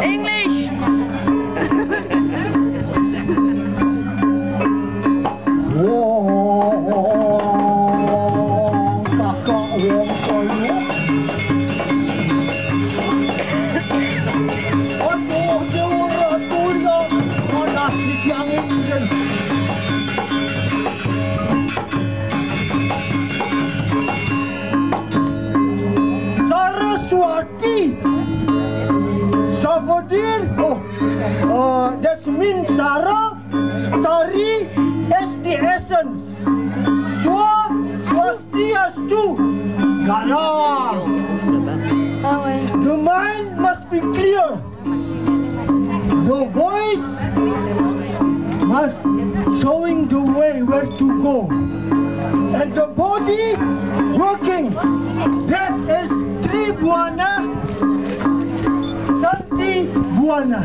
English. That means Sarah, Sari is the essence. Swa, Swasti as two. Gana. The mind must be clear. The voice must showing the way where to go. And the body working. That is Tribuana, Santi Buana.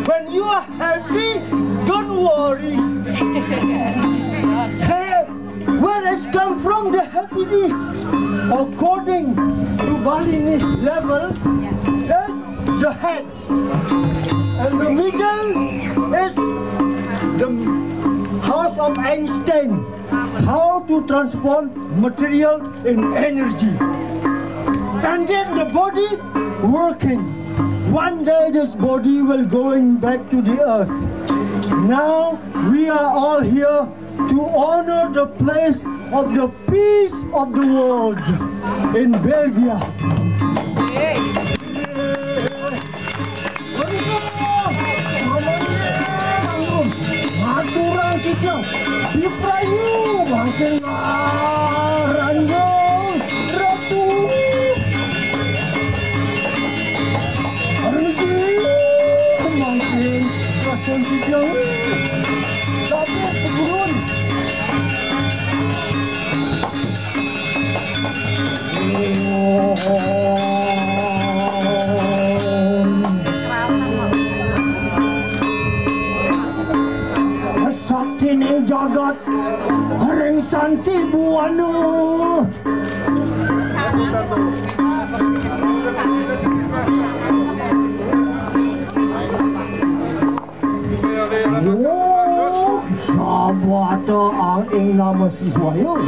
When you are happy, don't worry. Hey, where has come from the happiness? According to Balinese level, is the head. And the middle is the house of Einstein. How to transform material in energy. And then the body working. One day this body will going back to the earth. Now we are all here to honor the place of the peace of the world in Belgium. Aturan kita di Prayu makin ranjang ratu. Makin rasan kita tapi turun. Sakti ning jagat Haring Santi Buana. Oh, siapa ang ing nama siswa yun?